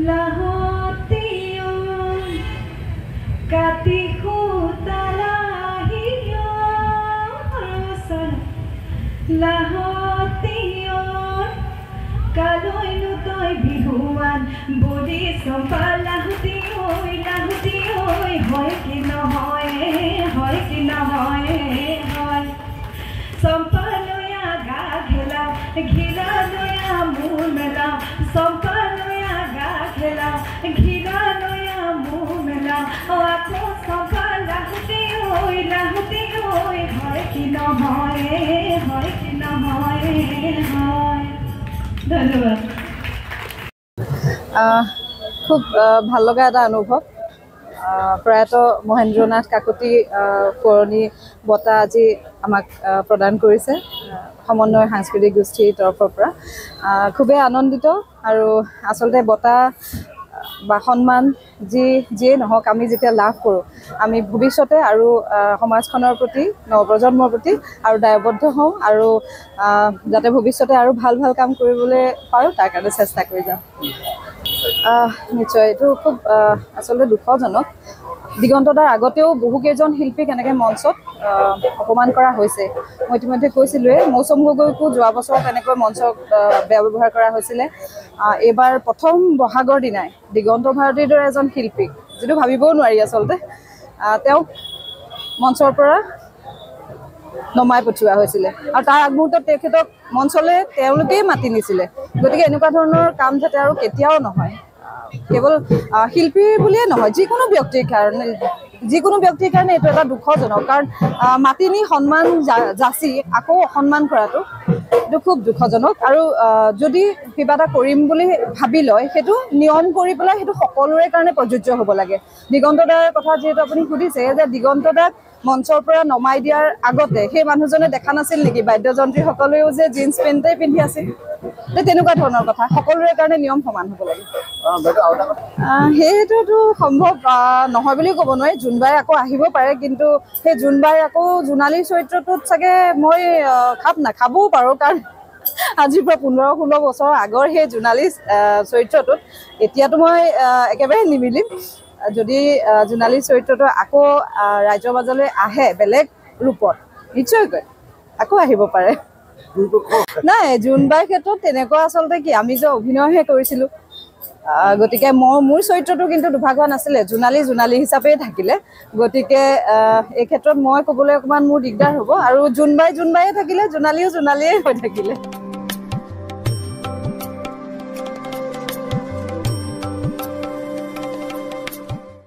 Lahotiyong katikutalahiyong Lahotiyong kaloy nutoy bihuan budi sopa lahutiyoy hoy ki nohoy hoy sopa loya ga ghila loya mumela sopa loya ga ghila loya mumela ako sopa lahutiyoy hoy ki nohoy hoy ধন্যবাদ খুব ভাল লগা এটা অনুভৱ প্ৰয়াত মহেন্দ্ৰনাথ কাকতি পুৰণি বঁটা আজি আমাক প্ৰদান কৰিছে সমন্বয় সাংস্কৃতিক গোষ্ঠীৰ তৰফৰ পৰা খুবেই আনন্দিত আৰু আচলতে বঁটা বা সন্মান যিয়ে নহওক আমি যেতিয়া লাভ কৰোঁ আমি ভৱিষ্যতে আৰু সমাজখনৰ প্ৰতি নৱপ্ৰজন্মৰ প্ৰতি আৰু দায়বদ্ধ হওঁ আৰু যাতে ভৱিষ্যতে আৰু ভাল কাম কৰিবলৈ পাৰোঁ তাৰ কাৰণে চেষ্টা কৰি যাম নিশ্চয় এইটো খুব আচলতে দুখজনক দিগন্তদাৰ আগতেও বহুকেইজন শিল্পীক এনেকৈ মঞ্চত অপমান কৰা হৈছে মই ইতিমধ্যে কৈছিলোঁৱে মৌচম গগৈকো যোৱা বছৰ তেনেকৈ মঞ্চক বেয়া ব্যৱহাৰ কৰা হৈছিলে এইবাৰ প্ৰথম বহাগৰ দিনাই দিগন্ত ভাৰতীৰ দৰে এজন শিল্পীক যিটো ভাবিবও নোৱাৰি আচলতে তেওঁক মঞ্চৰ পৰা নমাই পঠিওৱা হৈছিলে আৰু তাৰ আগমুহূৰ্তত তেখেতক মঞ্চলৈ তেওঁলোকেই মাতি নিছিলে গতিকে এনেকুৱা ধৰণৰ কাম যাতে আৰু কেতিয়াও নহয় কেৱল শিল্পী বুলিয়ে নহয় যিকোনো ব্যক্তিৰ কাৰণে এইটো এটা দুখজনক কাৰণ মাতি নি সন্মান যাচি আকৌ অসন্মান কৰাটো এইটো খুব দুখজনক আৰু যদি কিবা এটা কৰিম বুলি ভাবি লয় সেইটো নিয়ম কৰি পেলাই সেইটো সকলোৰে কাৰণে প্ৰযোজ্য হ'ব লাগে দিগন্তদাৰ কথা যিহেতু আপুনি সুধিছে যে দিগন্তদাক মঞ্চৰ পৰা নমাই দিয়াৰ আগতে সেই মানুহজনে দেখা নাছিল নেকি বাদ্যযন্ত্ৰীসকলেও যে জিন্স পেণ্টেই পিন্ধি আছিল তেনেকুৱা ধৰণৰ কথা সকলোৰে কাৰণে নিয়ম সমান হ'ব লাগে সেইটোতো সম্ভৱ নহয় বুলি ক'ব নোৱাৰি জোনবাই আকৌ আহিব পাৰে কিন্তু সেই জোনবাই আকৌ জোনালীৰ চৰিত্ৰটোত চাগে মই খাপ নাখাবও পাৰোঁ কাৰণ আজিৰ পৰা 15-16 বছৰ আগৰ সেই জোনালী চৰিত্ৰটোত এতিয়াতো মই একেবাৰে নিমিলিম যদি জোনালীৰ চৰিত্ৰটো আকৌ ৰাইজৰ মাজলৈ আহে বেলেগ ৰূপত নিশ্চয়কৈ আকৌ আহিব পাৰে নাই জোনবাইৰ ক্ষেত্ৰত তেনেকুৱা আচলতে কি আমি যে অভিনয়হে কৰিছিলোঁ গতিকে মোৰ চৰিত্ৰটো কিন্তু দুভাগ হোৱা নাছিলে জোনালী হিচাপেই থাকিলে গতিকে এই ক্ষেত্ৰত মই ক'বলৈ অকণমান মোৰ দিগদাৰ হ'ব আৰু জোনবাইয়ে থাকিলে জোনালীয়ে হৈ থাকিলে